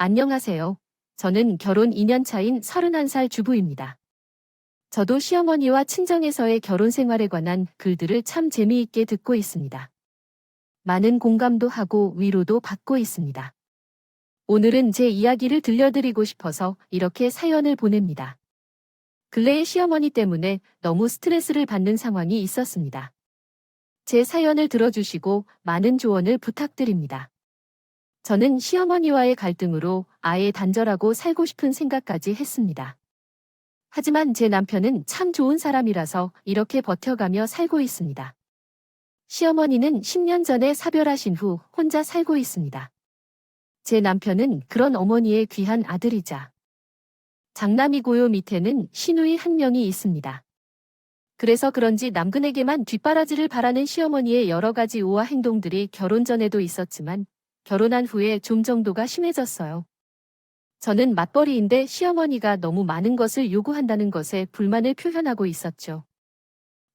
안녕하세요. 저는 결혼 2년 차인 31살 주부입니다. 저도 시어머니와 친정에서의 결혼 생활에 관한 글들을 참 재미있게 듣고 있습니다. 많은 공감도 하고 위로도 받고 있습니다. 오늘은 제 이야기를 들려드리고 싶어서 이렇게 사연을 보냅니다. 근래에 시어머니 때문에 너무 스트레스를 받는 상황이 있었습니다. 제 사연을 들어주시고 많은 조언을 부탁드립니다. 저는 시어머니와의 갈등으로 아예 단절하고 살고 싶은 생각까지 했습니다. 하지만 제 남편은 참 좋은 사람이라서 이렇게 버텨가며 살고 있습니다. 시어머니는 10년 전에 사별하신 후 혼자 살고 있습니다. 제 남편은 그런 어머니의 귀한 아들이자 장남이 고요 밑에는 시누이 한 명이 있습니다. 그래서 그런지 남근에게만 뒷바라지를 바라는 시어머니의 여러 가지 우아 행동들이 결혼 전에도 있었지만 결혼한 후에 좀 정도가 심해졌어요. 저는 맞벌이인데 시어머니가 너무 많은 것을 요구한다는 것에 불만을 표현하고 있었죠.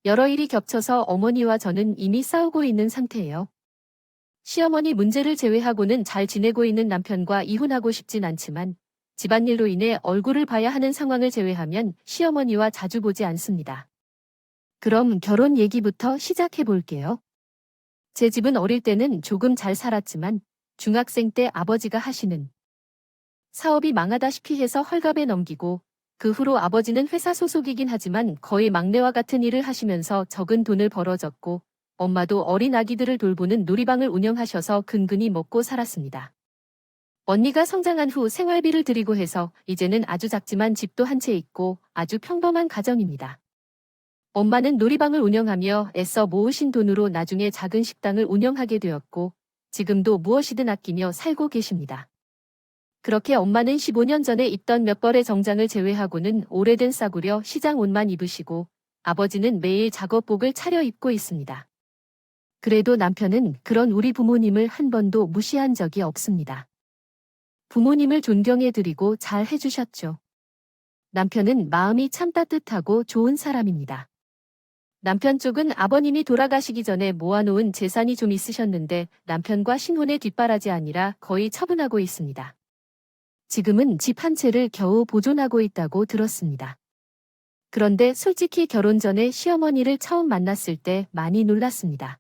여러 일이 겹쳐서 어머니와 저는 이미 싸우고 있는 상태예요. 시어머니 문제를 제외하고는 잘 지내고 있는 남편과 이혼하고 싶진 않지만 집안일로 인해 얼굴을 봐야 하는 상황을 제외하면 시어머니와 자주 보지 않습니다. 그럼 결혼 얘기부터 시작해 볼게요. 제 집은 어릴 때는 조금 잘 살았지만 중학생 때 아버지가 하시는 사업이 망하다시피 해서 헐갑에 넘기고 그 후로 아버지는 회사 소속이긴 하지만 거의 막내와 같은 일을 하시면서 적은 돈을 벌어졌고 엄마도 어린 아기들을 돌보는 놀이방을 운영하셔서 근근히 먹고 살았습니다. 언니가 성장한 후 생활비를 드리고 해서 이제는 아주 작지만 집도 한 채 있고 아주 평범한 가정입니다. 엄마는 놀이방을 운영하며 애써 모으신 돈으로 나중에 작은 식당을 운영하게 되었고 지금도 무엇이든 아끼며 살고 계십니다. 그렇게 엄마는 15년 전에 입던 몇 벌의 정장을 제외하고는 오래된 싸구려 시장 옷만 입으시고 아버지는 매일 작업복을 차려입고 있습니다. 그래도 남편은 그런 우리 부모님을 한 번도 무시한 적이 없습니다. 부모님을 존경해드리고 잘 해주셨죠. 남편은 마음이 참 따뜻하고 좋은 사람입니다. 남편 쪽은 아버님이 돌아가시기 전에 모아놓은 재산이 좀 있으셨는데 남편과 신혼의 뒷바라지 아니라 거의 처분하고 있습니다. 지금은 집 한 채를 겨우 보존하고 있다고 들었습니다. 그런데 솔직히 결혼 전에 시어머니를 처음 만났을 때 많이 놀랐습니다.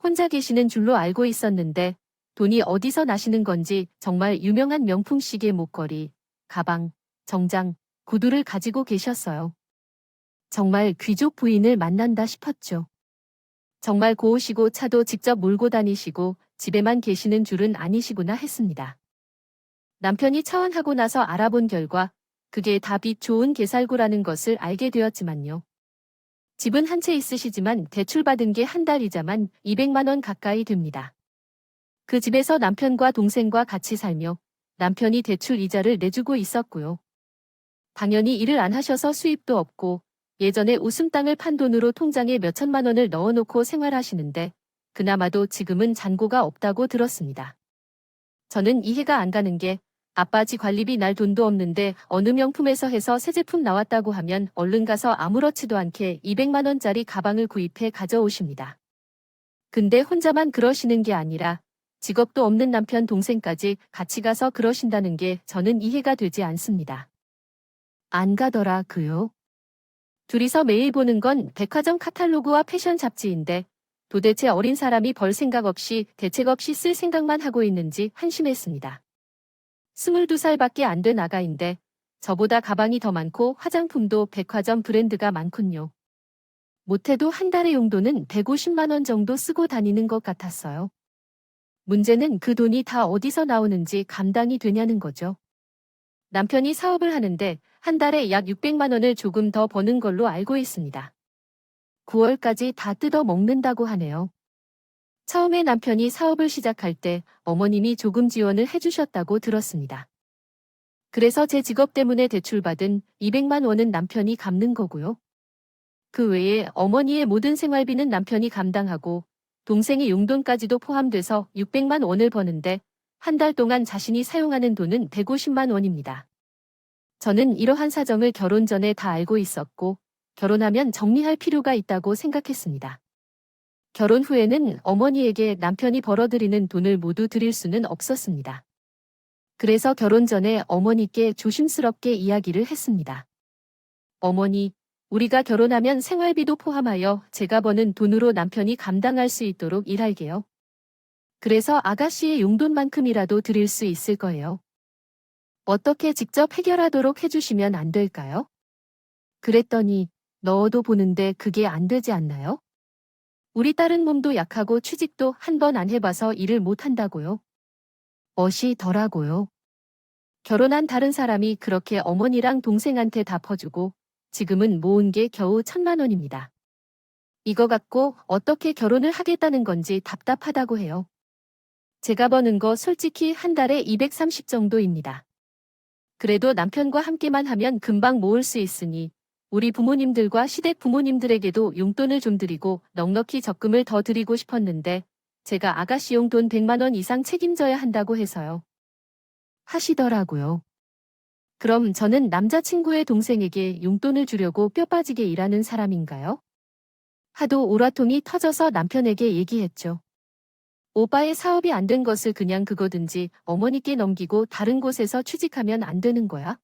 혼자 계시는 줄로 알고 있었는데 돈이 어디서 나시는 건지 정말 유명한 명품 시계 목걸이, 가방, 정장, 구두를 가지고 계셨어요. 정말 귀족 부인을 만난다 싶었죠. 정말 고우시고 차도 직접 몰고 다니시고 집에만 계시는 줄은 아니시구나 했습니다. 남편이 차원하고 나서 알아본 결과 그게 다 빚 좋은 개살구라는 것을 알게 되었지만요. 집은 한 채 있으시지만 대출받은 게 한 달 이자만 200만 원 가까이 됩니다. 그 집에서 남편과 동생과 같이 살며 남편이 대출 이자를 내주고 있었고요. 당연히 일을 안 하셔서 수입도 없고 예전에 웃음 땅을 판 돈으로 통장에 몇천만 원을 넣어놓고 생활하시는데 그나마도 지금은 잔고가 없다고 들었습니다. 저는 이해가 안 가는 게 아빠지 관리비 날 돈도 없는데 어느 명품에서 해서 새 제품 나왔다고 하면 얼른 가서 아무렇지도 않게 200만 원짜리 가방을 구입해 가져오십니다. 근데 혼자만 그러시는 게 아니라 직업도 없는 남편 동생까지 같이 가서 그러신다는 게 저는 이해가 되지 않습니다. 안 가더라 그요? 둘이서 매일 보는 건 백화점 카탈로그와 패션 잡지인데 도대체 어린 사람이 벌 생각 없이 대책 없이 쓸 생각만 하고 있는지 한심했습니다. 22살밖에 안 된 아가인데 저보다 가방이 더 많고 화장품도 백화점 브랜드가 많군요. 못해도 한 달의 용도는 150만 원 정도 쓰고 다니는 것 같았어요. 문제는 그 돈이 다 어디서 나오는지 감당이 되냐는 거죠. 남편이 사업을 하는데 한 달에 약 600만 원을 조금 더 버는 걸로 알고 있습니다. 9월까지 다 뜯어 먹는다고 하네요. 처음에 남편이 사업을 시작할 때 어머님이 조금 지원을 해주셨다고 들었습니다. 그래서 제 직업 때문에 대출받은 200만 원은 남편이 갚는 거고요. 그 외에 어머니의 모든 생활비는 남편이 감당하고 동생의 용돈까지도 포함돼서 600만 원을 버는데 한 달 동안 자신이 사용하는 돈은 150만 원입니다. 저는 이러한 사정을 결혼 전에 다 알고 있었고 결혼하면 정리할 필요가 있다고 생각했습니다. 결혼 후에는 어머니에게 남편이 벌어들이는 돈을 모두 드릴 수는 없었습니다. 그래서 결혼 전에 어머니께 조심스럽게 이야기를 했습니다. 어머니, 우리가 결혼하면 생활비도 포함하여 제가 버는 돈으로 남편이 감당할 수 있도록 일할게요. 그래서 아가씨의 용돈만큼이라도 드릴 수 있을 거예요. 어떻게 직접 해결하도록 해주시면 안 될까요? 그랬더니 넣어도 보는데 그게 안 되지 않나요? 우리 딸은 몸도 약하고 취직도 한 번 안 해봐서 일을 못 한다고요. 멋이더라고요. 결혼한 다른 사람이 그렇게 어머니랑 동생한테 다 퍼주고 지금은 모은 게 겨우 1,000만 원입니다. 이거 갖고 어떻게 결혼을 하겠다는 건지 답답하다고 해요. 제가 버는 거 솔직히 한 달에 230 정도입니다. 그래도 남편과 함께만 하면 금방 모을 수 있으니 우리 부모님들과 시댁 부모님들에게도 용돈을 좀 드리고 넉넉히 적금을 더 드리고 싶었는데 제가 아가씨 용돈 100만 원 이상 책임져야 한다고 해서요. 하시더라고요. 그럼 저는 남자친구의 동생에게 용돈을 주려고 뼈 빠지게 일하는 사람인가요? 하도 오라통이 터져서 남편에게 얘기했죠. 오빠의 사업이 안 된 것을 그냥 그거든지 어머니께 넘기고 다른 곳에서 취직하면 안 되는 거야?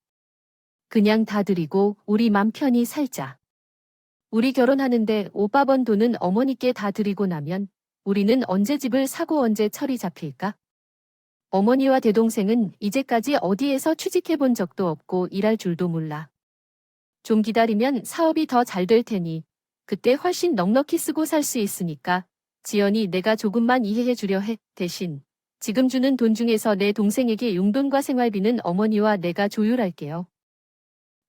그냥 다 드리고 우리 맘 편히 살자. 우리 결혼하는데 오빠 번 돈은 어머니께 다 드리고 나면 우리는 언제 집을 사고 언제 철이 잡힐까? 어머니와 대동생은 이제까지 어디에서 취직해 본 적도 없고 일할 줄도 몰라. 좀 기다리면 사업이 더 잘 될 테니 그때 훨씬 넉넉히 쓰고 살 수 있으니까 지연이 내가 조금만 이해해 주려 해. 대신 지금 주는 돈 중에서 내 동생에게 용돈과 생활비는 어머니와 내가 조율할게요.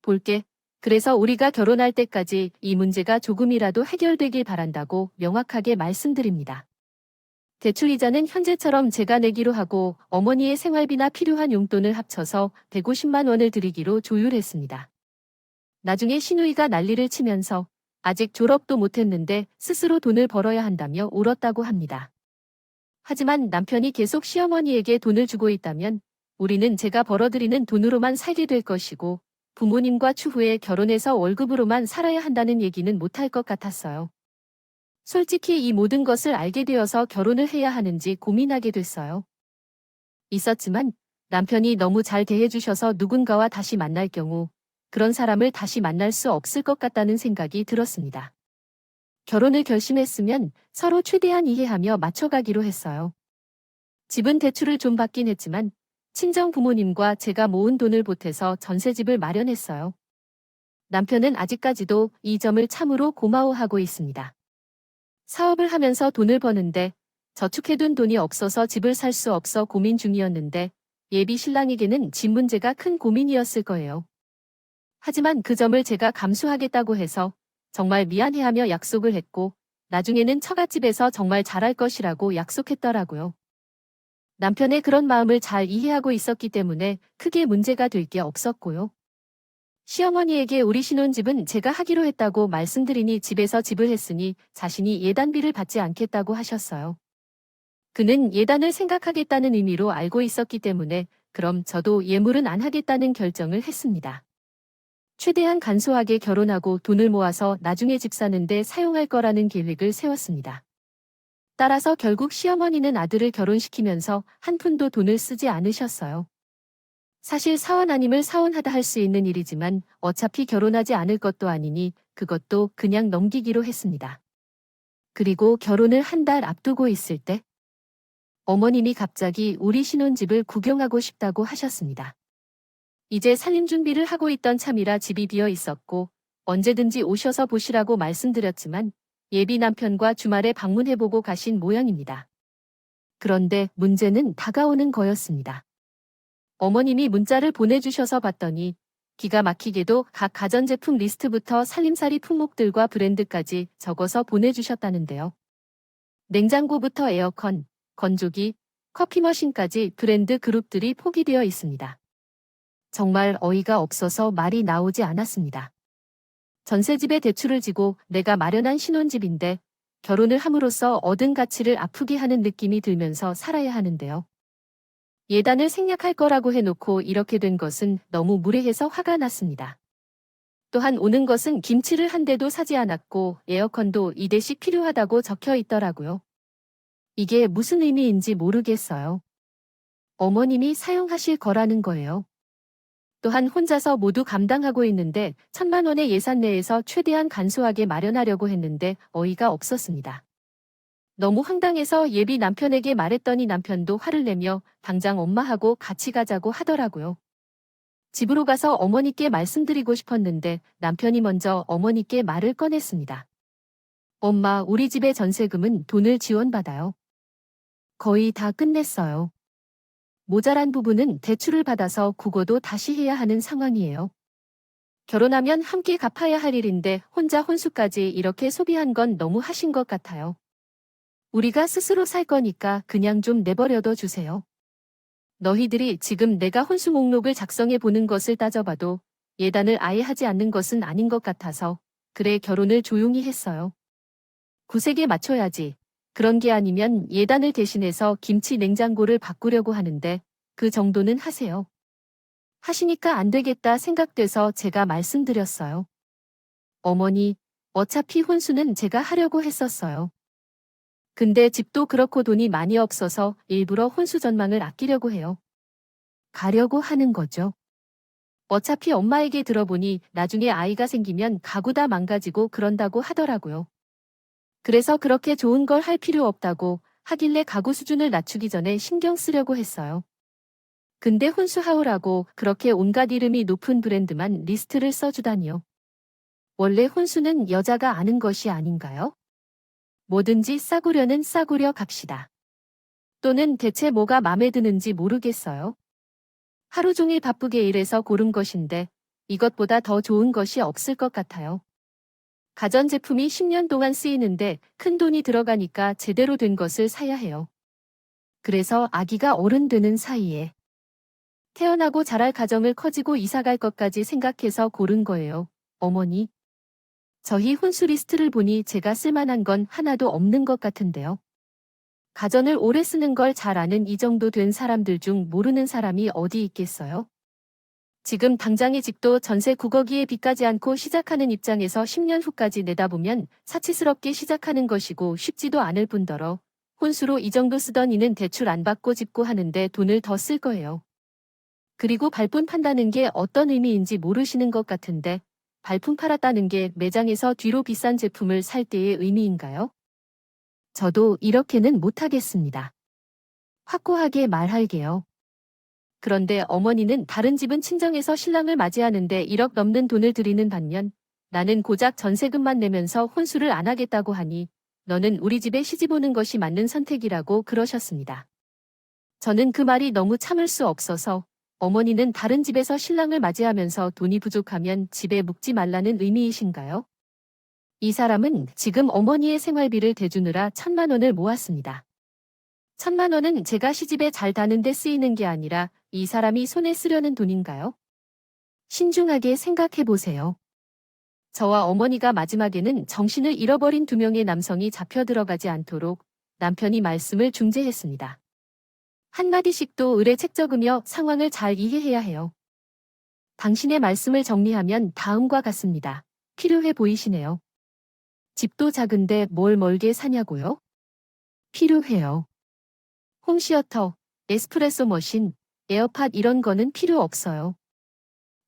볼게. 그래서 우리가 결혼할 때까지 이 문제가 조금이라도 해결되길 바란다고 명확하게 말씀드립니다. 대출이자는 현재처럼 제가 내기로 하고 어머니의 생활비나 필요한 용돈을 합쳐서 150만 원을 드리기로 조율했습니다. 나중에 시누이가 난리를 치면서 아직 졸업도 못했는데 스스로 돈을 벌어야 한다며 울었다고 합니다. 하지만 남편이 계속 시어머니에게 돈을 주고 있다면 우리는 제가 벌어들이는 돈으로만 살게 될 것이고 부모님과 추후에 결혼해서 월급으로만 살아야 한다는 얘기는 못할 것 같았어요. 솔직히 이 모든 것을 알게 되어서 결혼을 해야 하는지 고민하게 됐어요. 있었지만 남편이 너무 잘 대해주셔서 누군가와 다시 만날 경우 그런 사람을 다시 만날 수 없을 것 같다는 생각이 들었습니다. 결혼을 결심했으면 서로 최대한 이해하며 맞춰가기로 했어요. 집은 대출을 좀 받긴 했지만 친정 부모님과 제가 모은 돈을 보태서 전셋집을 마련했어요. 남편은 아직까지도 이 점을 참으로 고마워하고 있습니다. 사업을 하면서 돈을 버는데 저축해둔 돈이 없어서 집을 살 수 없어 고민 중이었는데 예비 신랑에게는 집 문제가 큰 고민이었을 거예요. 하지만 그 점을 제가 감수하겠다고 해서 정말 미안해하며 약속을 했고 나중에는 처갓집에서 정말 잘할 것이라고 약속했더라고요. 남편의 그런 마음을 잘 이해하고 있었기 때문에 크게 문제가 될 게 없었고요. 시어머니에게 우리 신혼집은 제가 하기로 했다고 말씀드리니 집에서 집을 했으니 자신이 예단비를 받지 않겠다고 하셨어요. 그는 예단을 생각하겠다는 의미로 알고 있었기 때문에 그럼 저도 예물은 안 하겠다는 결정을 했습니다. 최대한 간소하게 결혼하고 돈을 모아서 나중에 집 사는데 사용할 거라는 계획을 세웠습니다. 따라서 결국 시어머니는 아들을 결혼시키면서 한 푼도 돈을 쓰지 않으셨어요. 사실 사원 아님을 사원하다 할 수 있는 일이지만 어차피 결혼하지 않을 것도 아니니 그것도 그냥 넘기기로 했습니다. 그리고 결혼을 한 달 앞두고 있을 때 어머님이 갑자기 우리 신혼집을 구경하고 싶다고 하셨습니다. 이제 살림 준비를 하고 있던 참이라 집이 비어 있었고 언제든지 오셔서 보시라고 말씀드렸지만 예비 남편과 주말에 방문해보고 가신 모양입니다. 그런데 문제는 다가오는 거였습니다. 어머님이 문자를 보내주셔서 봤더니 기가 막히게도 각 가전제품 리스트부터 살림살이 품목들과 브랜드까지 적어서 보내주셨다는데요. 냉장고부터 에어컨, 건조기, 커피머신까지 브랜드 그룹들이 포기되어 있습니다. 정말 어이가 없어서 말이 나오지 않았습니다. 전셋집에 대출을 지고 내가 마련한 신혼집인데 결혼을 함으로써 얻은 가치를 아프게 하는 느낌이 들면서 살아야 하는데요. 예단을 생략할 거라고 해놓고 이렇게 된 것은 너무 무례해서 화가 났습니다. 또한 오는 것은 김치를 한 대도 사지 않았고 에어컨도 2대씩 필요하다고 적혀 있더라고요. 이게 무슨 의미인지 모르겠어요. 어머님이 사용하실 거라는 거예요. 또한 혼자서 모두 감당하고 있는데 1,000만 원의 예산 내에서 최대한 간소하게 마련하려고 했는데 어이가 없었습니다. 너무 황당해서 예비 남편에게 말했더니 남편도 화를 내며 당장 엄마하고 같이 가자고 하더라고요. 집으로 가서 어머니께 말씀드리고 싶었는데 남편이 먼저 어머니께 말을 꺼냈습니다. 엄마, 우리 집의 전세금은 돈을 지원받아요. 거의 다 끝냈어요. 모자란 부분은 대출을 받아서 국어도 다시 해야 하는 상황이에요. 결혼하면 함께 갚아야 할 일인데 혼자 혼수까지 이렇게 소비한 건 너무 하신 것 같아요. 우리가 스스로 살 거니까 그냥 좀 내버려둬 주세요. 너희들이 지금 내가 혼수 목록을 작성해 보는 것을 따져봐도 예단을 아예 하지 않는 것은 아닌 것 같아서 그래 결혼을 조용히 했어요. 구색에 맞춰야지. 그런 게 아니면 예단을 대신해서 김치 냉장고를 바꾸려고 하는데 그 정도는 하세요. 하시니까 안 되겠다 생각돼서 제가 말씀드렸어요. 어머니, 어차피 혼수는 제가 하려고 했었어요. 근데 집도 그렇고 돈이 많이 없어서 일부러 혼수 전망을 아끼려고 해요. 가려고 하는 거죠. 어차피 엄마에게 들어보니 나중에 아이가 생기면 가구 다 망가지고 그런다고 하더라고요. 그래서 그렇게 좋은 걸 할 필요 없다고 하길래 가구 수준을 낮추기 전에 신경 쓰려고 했어요. 근데 혼수하우라고 그렇게 온갖 이름이 높은 브랜드만 리스트를 써주다니요. 원래 혼수는 여자가 아는 것이 아닌가요? 뭐든지 싸구려는 싸구려 갑시다. 또는 대체 뭐가 맘에 드는지 모르겠어요. 하루 종일 바쁘게 일해서 고른 것인데 이것보다 더 좋은 것이 없을 것 같아요. 가전제품이 10년 동안 쓰이는데 큰 돈이 들어가니까 제대로 된 것을 사야 해요. 그래서 아기가 어른 되는 사이에 태어나고 자랄 가정을 커지고 이사갈 것까지 생각해서 고른 거예요. 어머니. 저희 혼수 리스트를 보니 제가 쓸만한 건 하나도 없는 것 같은데요. 가전을 오래 쓰는 걸 잘 아는 이 정도 된 사람들 중 모르는 사람이 어디 있겠어요? 지금 당장의 집도 전세 9억이에 빚까지 않고 시작하는 입장에서 10년 후까지 내다보면 사치스럽게 시작하는 것이고 쉽지도 않을 뿐더러 혼수로 이 정도 쓰던 이는 대출 안 받고 집고 하는데 돈을 더 쓸 거예요. 그리고 발품 판다는 게 어떤 의미인지 모르시는 것 같은데 발품 팔았다는 게 매장에서 뒤로 비싼 제품을 살 때의 의미인가요? 저도 이렇게는 못하겠습니다. 확고하게 말할게요. 그런데 어머니는 다른 집은 친정에서 신랑을 맞이하는데 1억 넘는 돈을 들이는 반면 나는 고작 전세금만 내면서 혼수를 안 하겠다고 하니 너는 우리 집에 시집 오는 것이 맞는 선택이라고 그러셨습니다. 저는 그 말이 너무 참을 수 없어서 어머니는 다른 집에서 신랑을 맞이하면서 돈이 부족하면 집에 묵지 말라는 의미이신가요? 이 사람은 지금 어머니의 생활비를 대주느라 1,000만 원을 모았습니다. 1,000만 원은 제가 시집에 잘 다는데 쓰이는 게 아니라 이 사람이 손에 쓰려는 돈인가요? 신중하게 생각해 보세요. 저와 어머니가 마지막에는 정신을 잃어버린 2명의 남성이 잡혀 들어가지 않도록 남편이 말씀을 중재했습니다. 한마디씩도 의뢰 책 적으며 상황을 잘 이해해야 해요. 당신의 말씀을 정리하면 다음과 같습니다. 필요해 보이시네요. 집도 작은데 뭘 멀게 사냐고요? 필요해요. 홈시어터, 에스프레소 머신, 에어팟 이런 거는 필요 없어요.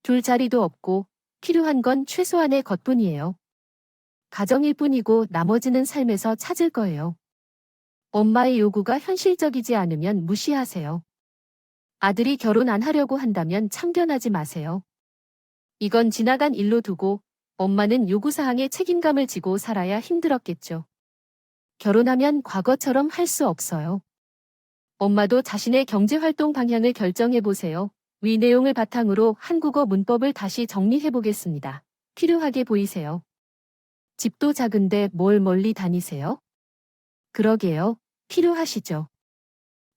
둘 자리도 없고 필요한 건 최소한의 것뿐이에요. 가정일 뿐이고 나머지는 삶에서 찾을 거예요. 엄마의 요구가 현실적이지 않으면 무시하세요. 아들이 결혼 안 하려고 한다면 참견하지 마세요. 이건 지나간 일로 두고 엄마는 요구사항에 책임감을 지고 살아야 힘들었겠죠. 결혼하면 과거처럼 할 수 없어요. 엄마도 자신의 경제활동 방향을 결정해보세요. 위 내용을 바탕으로 한국어 문법을 다시 정리해보겠습니다. 필요하게 보이세요. 집도 작은데 뭘 멀리 다니세요? 그러게요. 필요하시죠.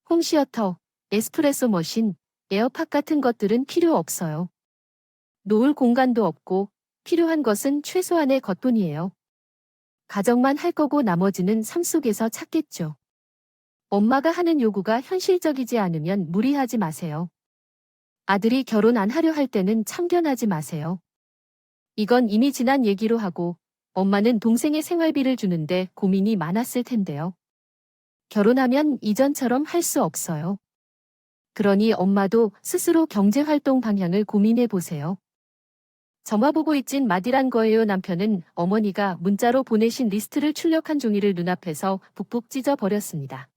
홈시어터, 에스프레소 머신, 에어팟 같은 것들은 필요 없어요. 놓을 공간도 없고 필요한 것은 최소한의 것뿐이에요. 가정만 할 거고 나머지는 삶 속에서 찾겠죠. 엄마가 하는 요구가 현실적이지 않으면 무리하지 마세요. 아들이 결혼 안 하려 할 때는 참견하지 마세요. 이건 이미 지난 얘기로 하고 엄마는 동생의 생활비를 주는데 고민이 많았을 텐데요. 결혼하면 이전처럼 할 수 없어요. 그러니 엄마도 스스로 경제활동 방향을 고민해 보세요. 저만 보고 있진 마디란 거예요. 남편은 어머니가 문자로 보내신 리스트를 출력한 종이를 눈앞에서 북북 찢어버렸습니다.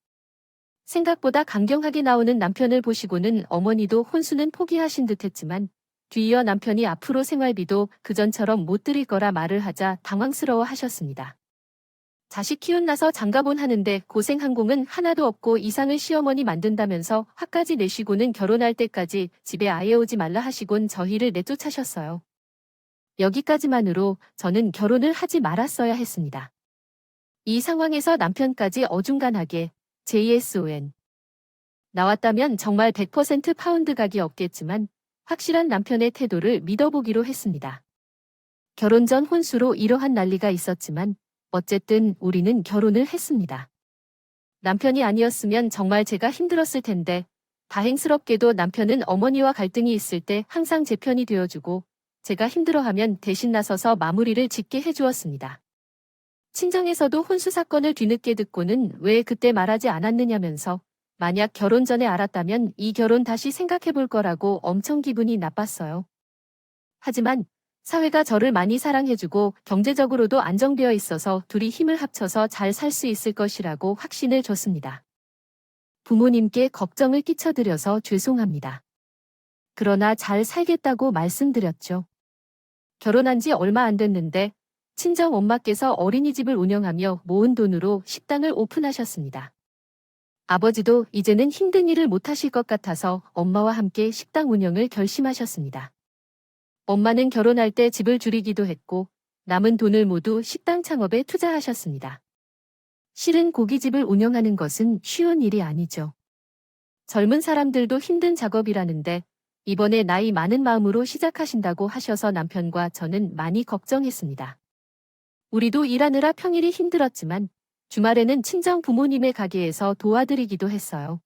생각보다 강경하게 나오는 남편을 보시고는 어머니도 혼수는 포기하신 듯했지만 뒤이어 남편이 앞으로 생활비도 그전처럼 못 드릴 거라 말을 하자 당황스러워 하셨습니다. 자식 키운 나서 장가본 하는데 고생한 공은 하나도 없고 이상을 시어머니 만든다면서 화까지 내시고는 결혼할 때까지 집에 아예 오지 말라 하시곤 저희를 내쫓으셨어요. 여기까지만으로 저는 결혼을 하지 말았어야 했습니다. 이 상황에서 남편까지 어중간하게 JSON 나왔다면 정말 100% 파운드 각이 없겠지만 확실한 남편의 태도를 믿어보기로 했습니다. 결혼 전 혼수로 이러한 난리가 있었지만 어쨌든 우리는 결혼을 했습니다. 남편이 아니었으면 정말 제가 힘들었을 텐데 다행스럽게도 남편은 어머니와 갈등이 있을 때 항상 제 편이 되어주고 제가 힘들어하면 대신 나서서 마무리를 짓게 해주었습니다. 친정에서도 혼수 사건을 뒤늦게 듣고는 왜 그때 말하지 않았느냐면서 만약 결혼 전에 알았다면 이 결혼 다시 생각해볼 거라고 엄청 기분이 나빴어요. 하지만 사회가 저를 많이 사랑해주고 경제적으로도 안정되어 있어서 둘이 힘을 합쳐서 잘 살 수 있을 것이라고 확신을 줬습니다. 부모님께 걱정을 끼쳐드려서 죄송합니다. 그러나 잘 살겠다고 말씀드렸죠. 결혼한 지 얼마 안 됐는데 친정 엄마께서 어린이집을 운영하며 모은 돈으로 식당을 오픈하셨습니다. 아버지도 이제는 힘든 일을 못하실 것 같아서 엄마와 함께 식당 운영을 결심하셨습니다. 엄마는 결혼할 때 집을 줄이기도 했고 남은 돈을 모두 식당 창업에 투자하셨습니다. 실은 고깃집을 운영하는 것은 쉬운 일이 아니죠. 젊은 사람들도 힘든 작업이라는데 이번에 나이 많은 마음으로 시작하신다고 하셔서 남편과 저는 많이 걱정했습니다. 우리도 일하느라 평일이 힘들었지만 주말에는 친정 부모님의 가게에서 도와드리기도 했어요.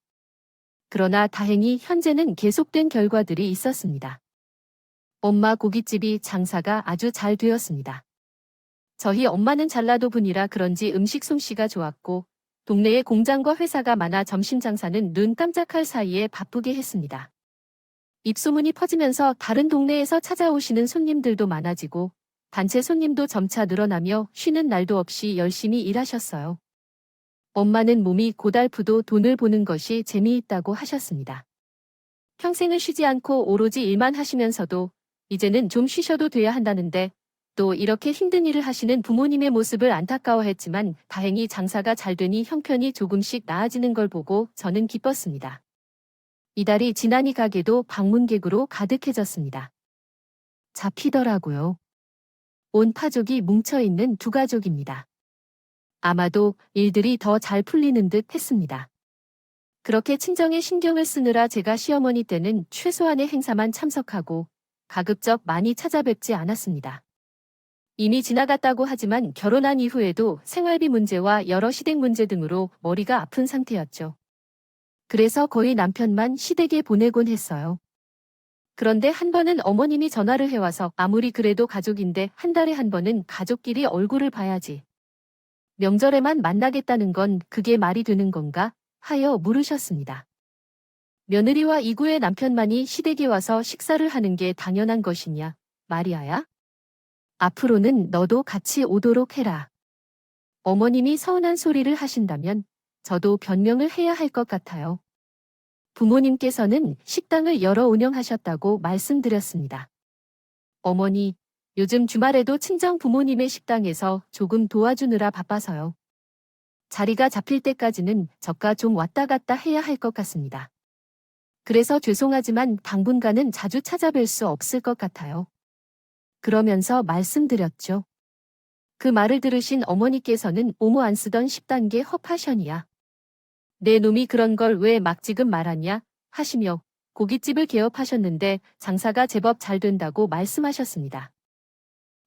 그러나 다행히 현재는 계속된 결과들이 있었습니다. 엄마 고깃집이 장사가 아주 잘 되었습니다. 저희 엄마는 전라도 분이라 그런지 음식 솜씨가 좋았고 동네에 공장과 회사가 많아 점심 장사는 눈 깜짝할 사이에 바쁘게 했습니다. 입소문이 퍼지면서 다른 동네에서 찾아오시는 손님들도 많아지고 단체 손님도 점차 늘어나며 쉬는 날도 없이 열심히 일하셨어요. 엄마는 몸이 고달프도 돈을 보는 것이 재미있다고 하셨습니다. 평생을 쉬지 않고 오로지 일만 하시면서도 이제는 좀 쉬셔도 돼야 한다는데 또 이렇게 힘든 일을 하시는 부모님의 모습을 안타까워했지만 다행히 장사가 잘 되니 형편이 조금씩 나아지는 걸 보고 저는 기뻤습니다. 이달이 지나니 가게도 방문객으로 가득해졌습니다. 잡히더라고요. 온 파족이 뭉쳐있는 두 가족입니다. 아마도 일들이 더 잘 풀리는 듯 했습니다. 그렇게 친정에 신경을 쓰느라 제가 시어머니 때는 최소한의 행사만 참석하고 가급적 많이 찾아뵙지 않았습니다. 이미 지나갔다고 하지만 결혼한 이후에도 생활비 문제와 여러 시댁 문제 등으로 머리가 아픈 상태였죠. 그래서 거의 남편만 시댁에 보내곤 했어요. 그런데 한 번은 어머님이 전화를 해와서 아무리 그래도 가족인데 한 달에 한 번은 가족끼리 얼굴을 봐야지. 명절에만 만나겠다는 건 그게 말이 되는 건가? 하여 물으셨습니다. 며느리와 이구의 남편만이 시댁에 와서 식사를 하는 게 당연한 것이냐, 마리아야? 앞으로는 너도 같이 오도록 해라. 어머님이 서운한 소리를 하신다면 저도 변명을 해야 할 것 같아요. 부모님께서는 식당을 여러 운영하셨다고 말씀드렸습니다. 어머니, 요즘 주말에도 친정 부모님의 식당에서 조금 도와주느라 바빠서요. 자리가 잡힐 때까지는 저가 좀 왔다 갔다 해야 할 것 같습니다. 그래서 죄송하지만 당분간은 자주 찾아뵐 수 없을 것 같아요. 그러면서 말씀드렸죠. 그 말을 들으신 어머니께서는 오모 안 쓰던 10단계 허파션이야. 내 놈이 그런 걸 왜 막 지금 말하냐 하시며 고깃집을 개업하셨는데 장사가 제법 잘 된다고 말씀하셨습니다.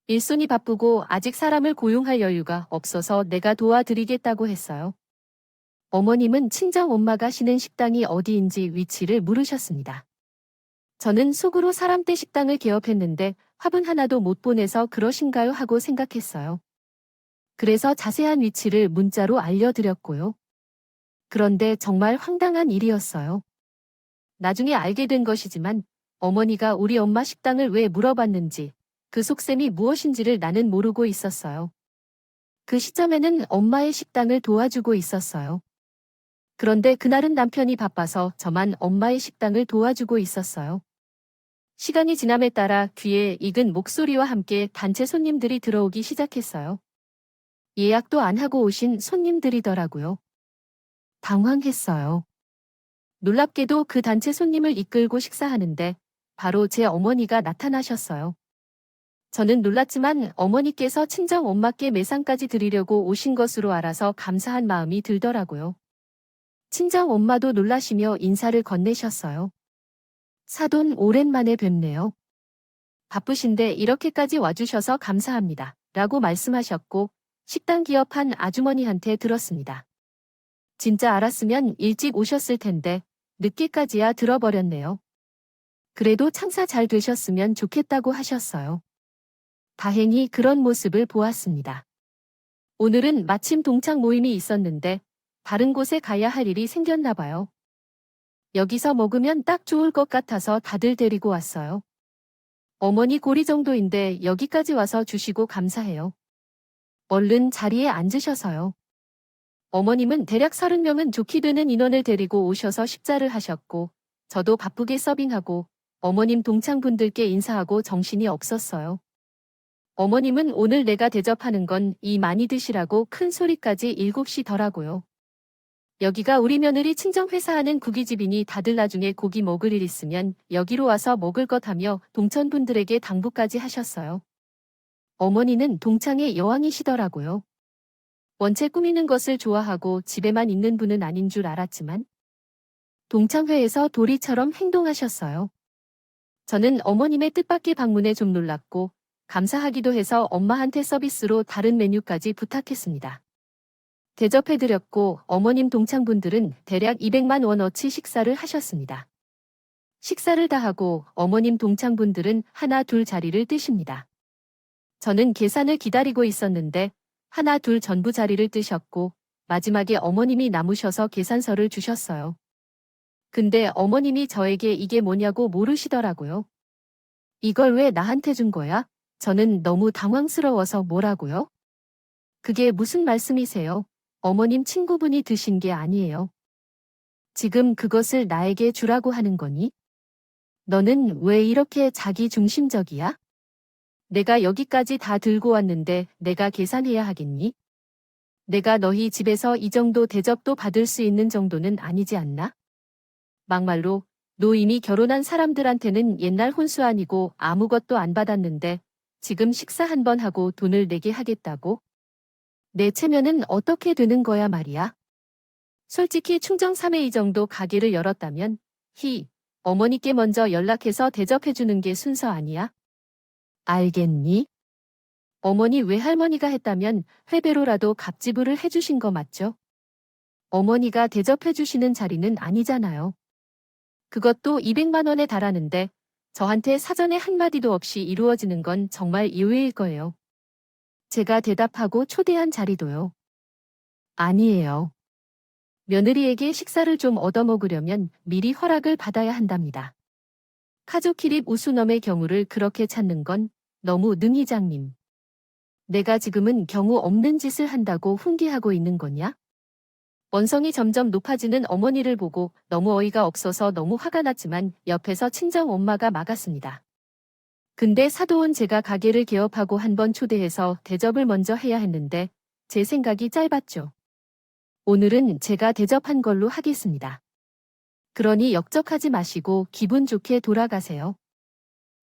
일손이 바쁘고 아직 사람을 고용할 여유가 없어서 내가 도와드리겠다고 했어요. 어머님은 친정 엄마가 쉬는 식당이 어디인지 위치를 물으셨습니다. 저는 속으로 사람떼 식당을 개업했는데 화분 하나도 못 보내서 그러신가요 하고 생각했어요. 그래서 자세한 위치를 문자로 알려드렸고요. 그런데 정말 황당한 일이었어요. 나중에 알게 된 것이지만 어머니가 우리 엄마 식당을 왜 물어봤는지 그 속셈이 무엇인지를 나는 모르고 있었어요. 그 시점에는 엄마의 식당을 도와주고 있었어요. 그런데 그날은 남편이 바빠서 저만 엄마의 식당을 도와주고 있었어요. 시간이 지남에 따라 귀에 익은 목소리와 함께 단체 손님들이 들어오기 시작했어요. 예약도 안 하고 오신 손님들이더라고요. 당황했어요. 놀랍게도 그 단체 손님을 이끌고 식사하는데 바로 제 어머니가 나타나셨어요. 저는 놀랐지만 어머니께서 친정 엄마께 매상까지 드리려고 오신 것으로 알아서 감사한 마음이 들더라고요. 친정 엄마도 놀라시며 인사를 건네셨어요. 사돈 오랜만에 뵙네요. 바쁘신데 이렇게까지 와주셔서 감사합니다. 라고 말씀하셨고 식당 기업한 아주머니한테 들었습니다. 진짜 알았으면 일찍 오셨을 텐데 늦게까지야 들어버렸네요. 그래도 장사 잘 되셨으면 좋겠다고 하셨어요. 다행히 그런 모습을 보았습니다. 오늘은 마침 동창 모임이 있었는데 다른 곳에 가야 할 일이 생겼나 봐요. 여기서 먹으면 딱 좋을 것 같아서 다들 데리고 왔어요. 어머니 고리 정도인데 여기까지 와서 주시고 감사해요. 얼른 자리에 앉으셔서요. 어머님은 대략 30명은 좋게 되는 인원을 데리고 오셔서 식사를 하셨고 저도 바쁘게 서빙하고 어머님 동창분들께 인사하고 정신이 없었어요. 어머님은 오늘 내가 대접하는 건 이 많이 드시라고 큰 소리까지 7시더라고요. 여기가 우리 며느리 친정회사 하는 구기집이니 다들 나중에 고기 먹을 일 있으면 여기로 와서 먹을 것 하며 동천분들에게 당부까지 하셨어요. 어머니는 동창의 여왕이시더라고요. 원체 꾸미는 것을 좋아하고 집에만 있는 분은 아닌 줄 알았지만 동창회에서 도리처럼 행동하셨어요. 저는 어머님의 뜻밖의 방문에 좀 놀랐고 감사하기도 해서 엄마한테 서비스로 다른 메뉴까지 부탁했습니다. 대접해드렸고 어머님 동창분들은 대략 200만 원어치 식사를 하셨습니다. 식사를 다 하고 어머님 동창분들은 하나 둘 자리를 뜨십니다. 저는 계산을 기다리고 있었는데 하나 둘 전부 자리를 뜨셨고 마지막에 어머님이 남으셔서 계산서를 주셨어요. 근데 어머님이 저에게 이게 뭐냐고 모르시더라고요. 이걸 왜 나한테 준 거야? 저는 너무 당황스러워서 뭐라고요? 그게 무슨 말씀이세요? 어머님 친구분이 드신 게 아니에요. 지금 그것을 나에게 주라고 하는 거니? 너는 왜 이렇게 자기 중심적이야? 내가 여기까지 다 들고 왔는데 내가 계산해야 하겠니? 내가 너희 집에서 이 정도 대접도 받을 수 있는 정도는 아니지 않나? 막말로 너 이미 결혼한 사람들한테는 옛날 혼수 아니고 아무것도 안 받았는데 지금 식사 한 번 하고 돈을 내게 하겠다고? 내 체면은 어떻게 되는 거야 말이야? 솔직히 충정 3회 이 정도 가게를 열었다면 어머니께 먼저 연락해서 대접해주는 게 순서 아니야? 알겠니? 어머니 외할머니가 했다면 회배로라도 갑지불을 해주신 거 맞죠? 어머니가 대접해주시는 자리는 아니잖아요. 그것도 200만 원에 달하는데 저한테 사전에 한마디도 없이 이루어지는 건 정말 의외일 거예요. 제가 대답하고 초대한 자리도요. 아니에요. 며느리에게 식사를 좀 얻어먹으려면 미리 허락을 받아야 한답니다. 카조키립 우수넘의 경우를 그렇게 찾는 건 너무 능이장님. 내가 지금은 경우 없는 짓을 한다고 훈계하고 있는 거냐? 원성이 점점 높아지는 어머니를 보고 너무 어이가 없어서 너무 화가 났지만 옆에서 친정 엄마가 막았습니다. 근데 사도온 제가 가게를 개업하고 한 번 초대해서 대접을 먼저 해야 했는데 제 생각이 짧았죠. 오늘은 제가 대접한 걸로 하겠습니다. 그러니 역적하지 마시고 기분 좋게 돌아가세요.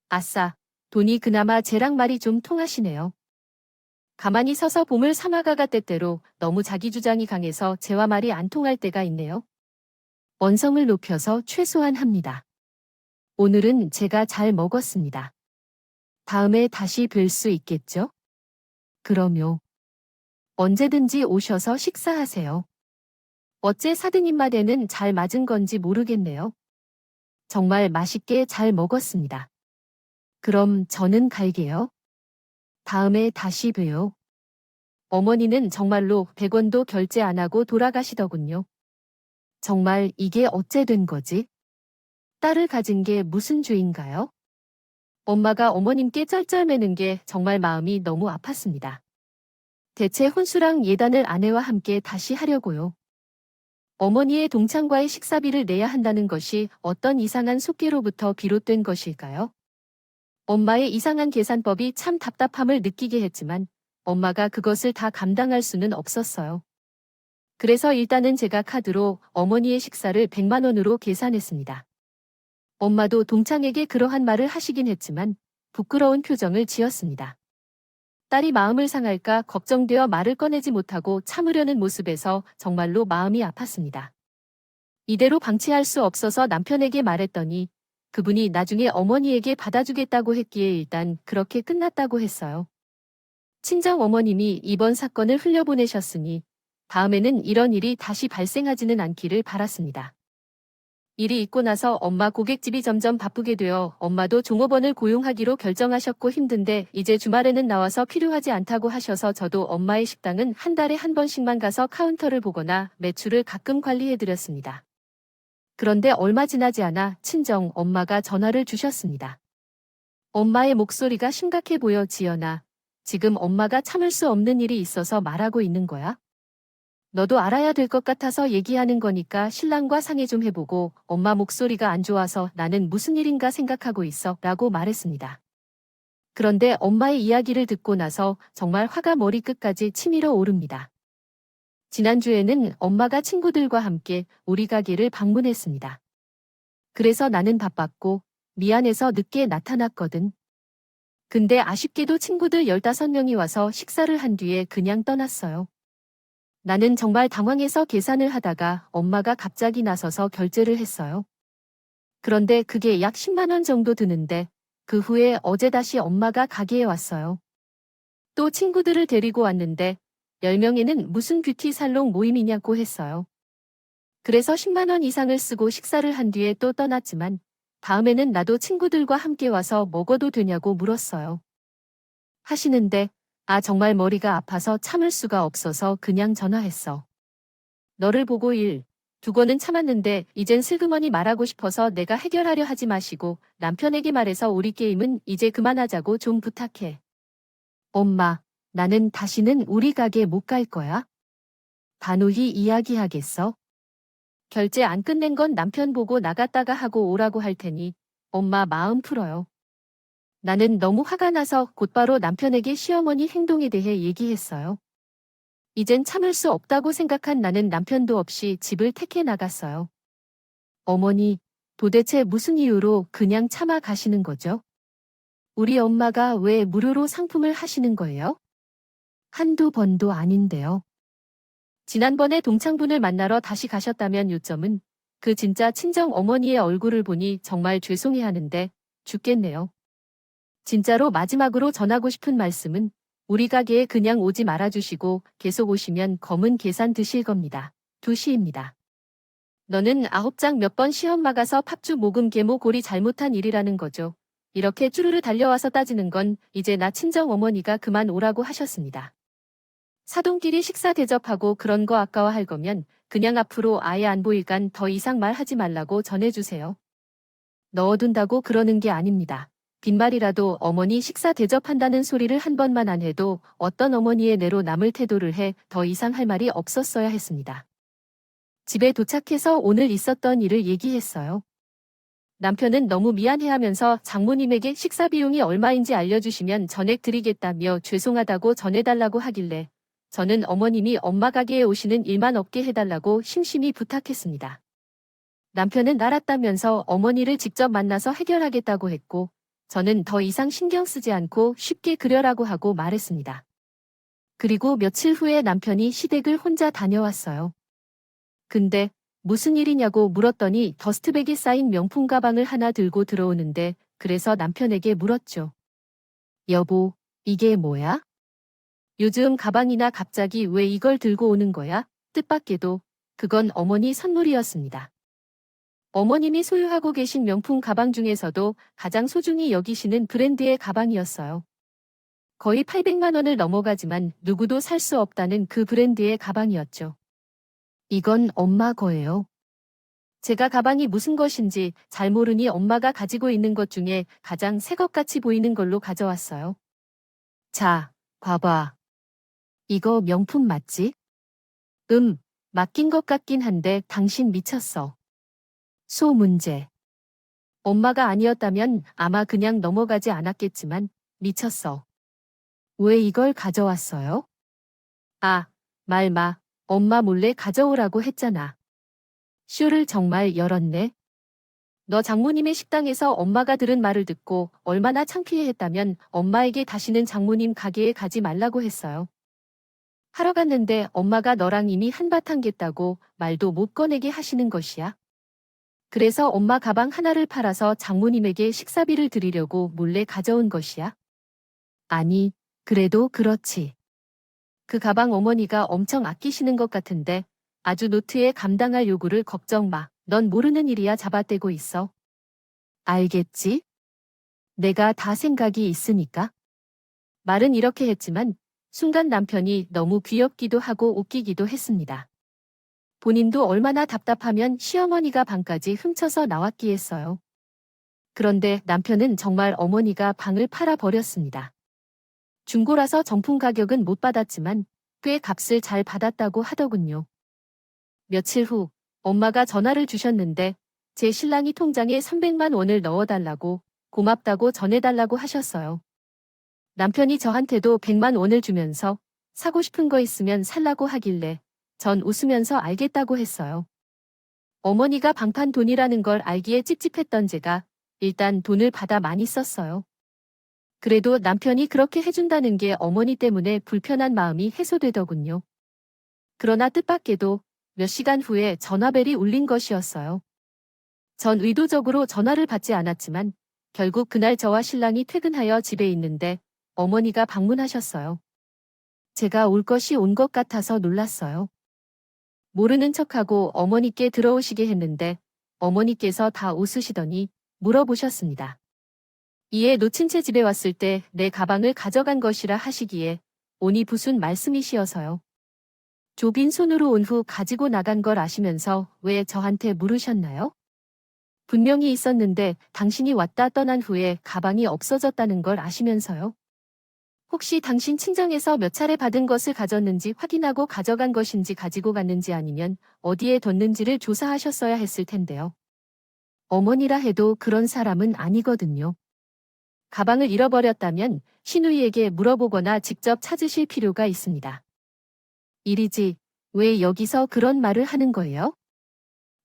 아싸, 돈이 그나마 쟤랑 말이 좀 통하시네요. 가만히 서서 보물 삼아가가 때때로 너무 자기 주장이 강해서 제와 말이 안 통할 때가 있네요. 원성을 높여서 최소한 합니다. 오늘은 제가 잘 먹었습니다. 다음에 다시 뵐 수 있겠죠? 그럼요. 언제든지 오셔서 식사하세요. 어째 사등 입맛에는 잘 맞은 건지 모르겠네요. 정말 맛있게 잘 먹었습니다. 그럼 저는 갈게요. 다음에 다시 봬요. 어머니는 정말로 100원도 결제 안 하고 돌아가시더군요. 정말 이게 어째 된 거지? 딸을 가진 게 무슨 죄인가요? 엄마가 어머님께 쩔쩔매는 게 정말 마음이 너무 아팠습니다. 대체 혼수랑 예단을 아내와 함께 다시 하려고요. 어머니의 동창과의 식사비를 내야 한다는 것이 어떤 이상한 속기로부터 비롯된 것일까요? 엄마의 이상한 계산법이 참 답답함을 느끼게 했지만 엄마가 그것을 다 감당할 수는 없었어요. 그래서 일단은 제가 카드로 어머니의 식사를 100만 원으로 계산했습니다. 엄마도 동창에게 그러한 말을 하시긴 했지만 부끄러운 표정을 지었습니다. 딸이 마음을 상할까 걱정되어 말을 꺼내지 못하고 참으려는 모습에서 정말로 마음이 아팠습니다. 이대로 방치할 수 없어서 남편에게 말했더니 그분이 나중에 어머니에게 받아주겠다고 했기에 일단 그렇게 끝났다고 했어요. 친정 어머님이 이번 사건을 흘려보내셨으니 다음에는 이런 일이 다시 발생하지는 않기를 바랐습니다. 일이 있고 나서 엄마 고깃집이 점점 바쁘게 되어 엄마도 종업원을 고용하기로 결정하셨고 힘든데 이제 주말에는 나와서 필요하지 않다고 하셔서 저도 엄마의 식당은 한 달에 한 번씩만 가서 카운터를 보거나 매출을 가끔 관리해드렸습니다. 그런데 얼마 지나지 않아 친정 엄마가 전화를 주셨습니다. 엄마의 목소리가 심각해 보여 지연아. 지금 엄마가 참을 수 없는 일이 있어서 말하고 있는 거야? 너도 알아야 될 것 같아서 얘기하는 거니까 신랑과 상의 좀 해보고 엄마 목소리가 안 좋아서 나는 무슨 일인가 생각하고 있어 라고 말했습니다. 그런데 엄마의 이야기를 듣고 나서 정말 화가 머리끝까지 치밀어 오릅니다. 지난주에는 엄마가 친구들과 함께 우리 가게를 방문했습니다. 그래서 나는 바빴고 미안해서 늦게 나타났거든. 근데 아쉽게도 친구들 15명이 와서 식사를 한 뒤에 그냥 떠났어요. 나는 정말 당황해서 계산을 하다가 엄마가 갑자기 나서서 결제를 했어요. 그런데 그게 약 10만 원 정도 드는데 그 후에 어제 다시 엄마가 가게에 왔어요. 또 친구들을 데리고 왔는데 10명에는 무슨 뷰티 살롱 모임이냐고 했어요. 그래서 10만 원 이상을 쓰고 식사를 한 뒤에 또 떠났지만 다음에는 나도 친구들과 함께 와서 먹어도 되냐고 물었어요. 하시는데 정말 머리가 아파서 참을 수가 없어서 그냥 전화했어. 너를 보고 두 번은 참았는데 이젠 슬그머니 말하고 싶어서 내가 해결하려 하지 마시고 남편에게 말해서 우리 게임은 이제 그만하자고 좀 부탁해. 엄마, 나는 다시는 우리 가게 못 갈 거야. 단호히 이야기하겠어. 결제 안 끝낸 건 남편 보고 나갔다가 하고 오라고 할 테니 엄마 마음 풀어요. 나는 너무 화가 나서 곧바로 남편에게 시어머니 행동에 대해 얘기했어요. 이젠 참을 수 없다고 생각한 나는 남편도 없이 집을 택해 나갔어요. 어머니, 도대체 무슨 이유로 그냥 참아 가시는 거죠? 우리 엄마가 왜 무료로 상품을 하시는 거예요? 한두 번도 아닌데요. 지난번에 동창분을 만나러 다시 가셨다면 요점은 그 진짜 친정 어머니의 얼굴을 보니 정말 죄송해하는데 죽겠네요. 진짜로 마지막으로 전하고 싶은 말씀은 우리 가게에 그냥 오지 말아주시고 계속 오시면 검은 계산 드실 겁니다. 2시입니다. 너는 9장 몇 번 시험 막아서 팝주 모금 계모 고리 잘못한 일이라는 거죠. 이렇게 쭈루루 달려와서 따지는 건 이제 나 친정 어머니가 그만 오라고 하셨습니다. 사돈끼리 식사 대접하고 그런 거 아까워할 거면 그냥 앞으로 아예 안 보이간 더 이상 말하지 말라고 전해주세요. 넣어둔다고 그러는 게 아닙니다. 빈말이라도 어머니 식사 대접한다는 소리를 한 번만 안 해도 어떤 어머니의 내로 남을 태도를 해 더 이상 할 말이 없었어야 했습니다. 집에 도착해서 오늘 있었던 일을 얘기했어요. 남편은 너무 미안해하면서 장모님에게 식사 비용이 얼마인지 알려주시면 전액 드리겠다며 죄송하다고 전해달라고 하길래 저는 어머님이 엄마 가게에 오시는 일만 없게 해달라고 심심히 부탁했습니다. 남편은 알았다면서 어머니를 직접 만나서 해결하겠다고 했고 저는 더 이상 신경 쓰지 않고 쉽게 그려라고 하고 말했습니다. 그리고 며칠 후에 남편이 시댁을 혼자 다녀왔어요. 근데 무슨 일이냐고 물었더니 더스트백에 쌓인 명품 가방을 하나 들고 들어오는데 그래서 남편에게 물었죠. 여보, 이게 뭐야? 요즘 가방이나 갑자기 왜 이걸 들고 오는 거야? 뜻밖에도 그건 어머니 선물이었습니다. 어머님이 소유하고 계신 명품 가방 중에서도 가장 소중히 여기시는 브랜드의 가방이었어요. 거의 800만 원을 넘어가지만 누구도 살 수 없다는 그 브랜드의 가방이었죠. 이건 엄마 거예요. 제가 가방이 무슨 것인지 잘 모르니 엄마가 가지고 있는 것 중에 가장 새 것 같이 보이는 걸로 가져왔어요. 자, 봐봐. 이거 명품 맞지? 맡긴 것 같긴 한데 당신 미쳤어. 소 문제. 엄마가 아니었다면 아마 그냥 넘어가지 않았겠지만 미쳤어. 왜 이걸 가져왔어요? 아, 말 마. 엄마 몰래 가져오라고 했잖아. 쇼를 정말 열었네. 너 장모님의 식당에서 엄마가 들은 말을 듣고 얼마나 창피해했다면 엄마에게 다시는 장모님 가게에 가지 말라고 했어요. 하러 갔는데 엄마가 너랑 이미 한바탕 겠다고 말도 못 꺼내게 하시는 것이야. 그래서 엄마 가방 하나를 팔아서 장모님에게 식사비를 드리려고 몰래 가져온 것이야. 아니, 그래도 그렇지. 그 가방 어머니가 엄청 아끼시는 것 같은데 아주 노트에 감당할 요구를 걱정 마. 넌 모르는 일이야 잡아떼고 있어. 알겠지? 내가 다 생각이 있으니까. 말은 이렇게 했지만 순간 남편이 너무 귀엽기도 하고 웃기기도 했습니다. 본인도 얼마나 답답하면 시어머니가 방까지 훔쳐서 나왔기겠어요. 그런데 남편은 정말 어머니가 방을 팔아버렸습니다. 중고라서 정품 가격은 못 받았지만 꽤 값을 잘 받았다고 하더군요. 며칠 후 엄마가 전화를 주셨는데 제 신랑이 통장에 300만 원을 넣어달라고 고맙다고 전해달라고 하셨어요. 남편이 저한테도 100만 원을 주면서 사고 싶은 거 있으면 살라고 하길래 전 웃으면서 알겠다고 했어요. 어머니가 방판 돈이라는 걸 알기에 찝찝했던 제가 일단 돈을 받아 많이 썼어요. 그래도 남편이 그렇게 해준다는 게 어머니 때문에 불편한 마음이 해소되더군요. 그러나 뜻밖에도 몇 시간 후에 전화벨이 울린 것이었어요. 전 의도적으로 전화를 받지 않았지만 결국 그날 저와 신랑이 퇴근하여 집에 있는데 어머니가 방문하셨어요. 제가 올 것이 온 것 같아서 놀랐어요. 모르는 척하고 어머니께 들어오시게 했는데 어머니께서 다 웃으시더니 물어보셨습니다. 이에 놓친 채 집에 왔을 때 내 가방을 가져간 것이라 하시기에 오니 무슨 말씀이시어서요. 좁인 손으로 온 후 가지고 나간 걸 아시면서 왜 저한테 물으셨나요? 분명히 있었는데 당신이 왔다 떠난 후에 가방이 없어졌다는 걸 아시면서요. 혹시 당신 친정에서 몇 차례 받은 것을 가졌는지 확인하고 가져간 것인지 가지고 갔는지 아니면 어디에 뒀는지를 조사하셨어야 했을 텐데요. 어머니라 해도 그런 사람은 아니거든요. 가방을 잃어버렸다면 시누이에게 물어보거나 직접 찾으실 필요가 있습니다. 일이지, 왜 여기서 그런 말을 하는 거예요?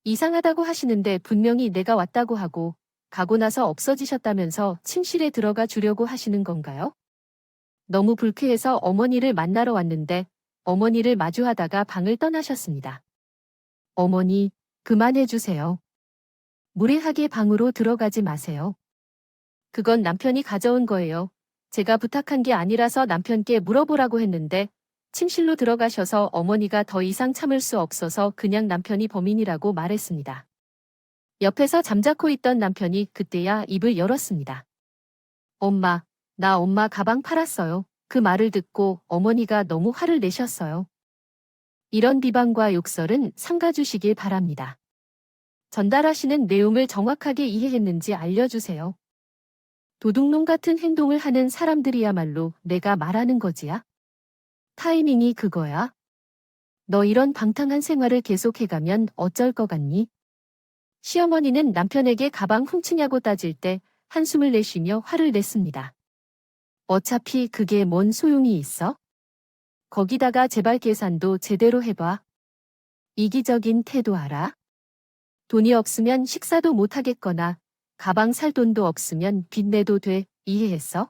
이상하다고 하시는데 분명히 내가 왔다고 하고 가고 나서 없어지셨다면서 침실에 들어가 주려고 하시는 건가요? 너무 불쾌해서 어머니를 만나러 왔는데 어머니를 마주하다가 방을 떠나셨습니다. 어머니, 그만해 주세요. 무례하게 방으로 들어가지 마세요. 그건 남편이 가져온 거예요. 제가 부탁한 게 아니라서 남편께 물어보라고 했는데 침실로 들어가셔서 어머니가 더 이상 참을 수 없어서 그냥 남편이 범인이라고 말했습니다. 옆에서 잠자코 있던 남편이 그때야 입을 열었습니다. 엄마, 나 엄마 가방 팔았어요. 그 말을 듣고 어머니가 너무 화를 내셨어요. 이런 비방과 욕설은 삼가주시길 바랍니다. 전달하시는 내용을 정확하게 이해했는지 알려주세요. 도둑놈 같은 행동을 하는 사람들이야말로 내가 말하는 거지야. 타이밍이 그거야. 너 이런 방탕한 생활을 계속해가면 어쩔 것 같니? 시어머니는 남편에게 가방 훔치냐고 따질 때 한숨을 내쉬며 화를 냈습니다. 어차피 그게 뭔 소용이 있어? 거기다가 제발 계산도 제대로 해봐. 이기적인 태도 알아? 돈이 없으면 식사도 못하겠거나 가방 살 돈도 없으면 빚내도 돼. 이해했어?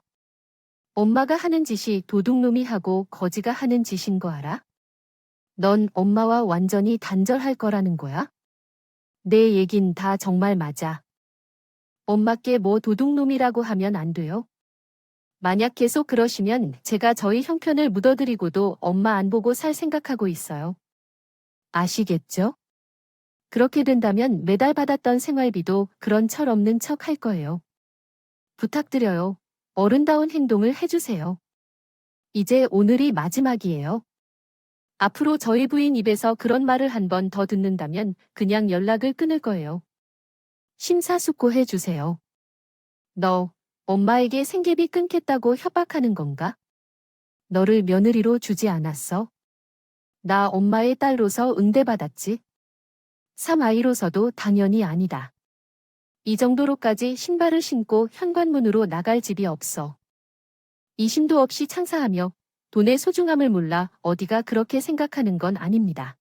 엄마가 하는 짓이 도둑놈이 하고 거지가 하는 짓인 거 알아? 넌 엄마와 완전히 단절할 거라는 거야? 내 얘긴 다 정말 맞아. 엄마께 뭐 도둑놈이라고 하면 안 돼요? 만약 계속 그러시면 제가 저희 형편을 묻어드리고도 엄마 안 보고 살 생각하고 있어요. 아시겠죠? 그렇게 된다면 매달 받았던 생활비도 그런 철 없는 척 할 거예요. 부탁드려요. 어른다운 행동을 해주세요. 이제 오늘이 마지막이에요. 앞으로 저희 부인 입에서 그런 말을 한 번 더 듣는다면 그냥 연락을 끊을 거예요. 심사숙고해 주세요. 너, 엄마에게 생계비 끊겠다고 협박하는 건가? 너를 며느리로 주지 않았어? 나 엄마의 딸로서 응대받았지? 3아이로서도 당연히 아니다. 이 정도로까지 신발을 신고 현관문으로 나갈 집이 없어. 이심도 없이 창사하며 돈의 소중함을 몰라 어디가 그렇게 생각하는 건 아닙니다.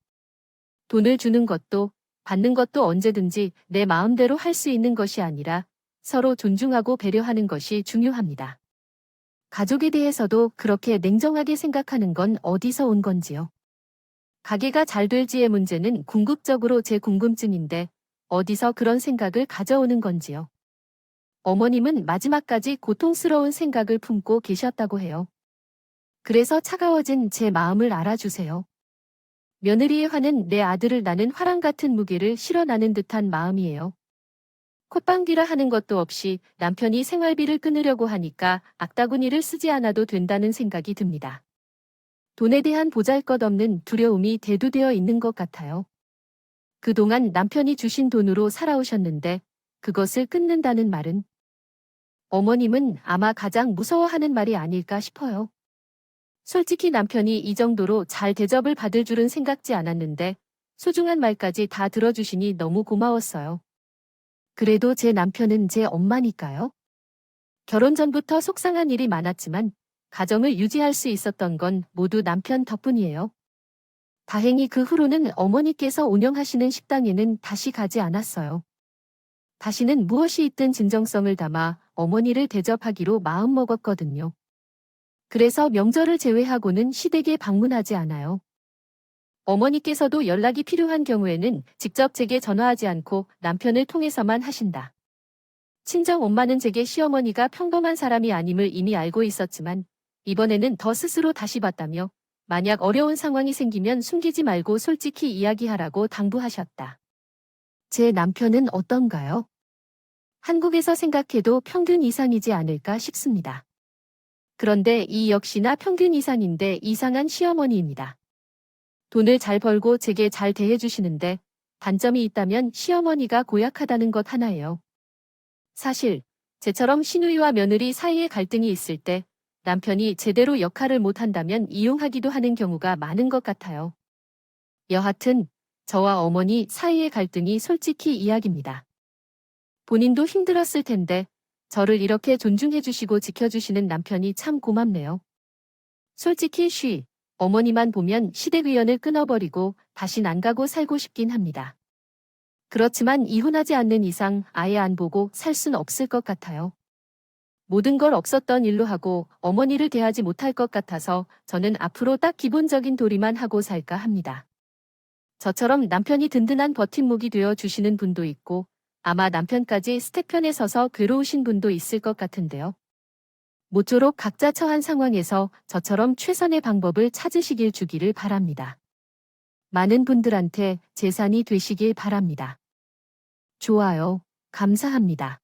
돈을 주는 것도 받는 것도 언제든지 내 마음대로 할 수 있는 것이 아니라 서로 존중하고 배려하는 것이 중요합니다. 가족에 대해서도 그렇게 냉정하게 생각하는 건 어디서 온 건지요? 가게가 잘 될지의 문제는 궁극적으로 제 궁금증인데 어디서 그런 생각을 가져오는 건지요? 어머님은 마지막까지 고통스러운 생각을 품고 계셨다고 해요. 그래서 차가워진 제 마음을 알아주세요. 며느리의 화는 내 아들을 낳는 화랑 같은 무게를 실어나는 듯한 마음이에요. 콧방귀라 하는 것도 없이 남편이 생활비를 끊으려고 하니까 악다구니를 쓰지 않아도 된다는 생각이 듭니다. 돈에 대한 보잘것없는 두려움이 대두되어 있는 것 같아요. 그동안 남편이 주신 돈으로 살아오셨는데 그것을 끊는다는 말은 어머님은 아마 가장 무서워하는 말이 아닐까 싶어요. 솔직히 남편이 이 정도로 잘 대접을 받을 줄은 생각지 않았는데 소중한 말까지 다 들어주시니 너무 고마웠어요. 그래도 제 남편은 제 엄마니까요. 결혼 전부터 속상한 일이 많았지만 가정을 유지할 수 있었던 건 모두 남편 덕분이에요. 다행히 그 후로는 어머니께서 운영하시는 식당에는 다시 가지 않았어요. 다시는 무엇이 있든 진정성을 담아 어머니를 대접하기로 마음먹었거든요. 그래서 명절을 제외하고는 시댁에 방문하지 않아요. 어머니께서도 연락이 필요한 경우에는 직접 제게 전화하지 않고 남편을 통해서만 하신다. 친정 엄마는 제게 시어머니가 평범한 사람이 아님을 이미 알고 있었지만 이번에는 더 스스로 다시 봤다며 만약 어려운 상황이 생기면 숨기지 말고 솔직히 이야기하라고 당부하셨다. 제 남편은 어떤가요? 한국에서 생각해도 평균 이상이지 않을까 싶습니다. 그런데 이 역시나 평균 이상인데 이상한 시어머니입니다. 돈을 잘 벌고 제게 잘 대해주시는데 단점이 있다면 시어머니가 고약하다는 것 하나예요. 사실 제처럼 시누이와 며느리 사이에 갈등이 있을 때 남편이 제대로 역할을 못한다면 이용하기도 하는 경우가 많은 것 같아요. 여하튼 저와 어머니 사이의 갈등이 솔직히 이야기입니다. 본인도 힘들었을 텐데 저를 이렇게 존중해주시고 지켜주시는 남편이 참 고맙네요. 솔직히 어머니만 보면 시댁의연을 끊어버리고 다신 안 가고 살고 싶긴 합니다. 그렇지만 이혼하지 않는 이상 아예 안 보고 살 순 없을 것 같아요. 모든 걸 없었던 일로 하고 어머니를 대하지 못할 것 같아서 저는 앞으로 딱 기본적인 도리만 하고 살까 합니다. 저처럼 남편이 든든한 버팀목이 되어 주시는 분도 있고 아마 남편까지 스택편에 서서 괴로우신 분도 있을 것 같은데요. 모쪼록 각자 처한 상황에서 저처럼 최선의 방법을 찾으시길 주기를 바랍니다. 많은 분들한테 재산이 되시길 바랍니다. 좋아요, 감사합니다.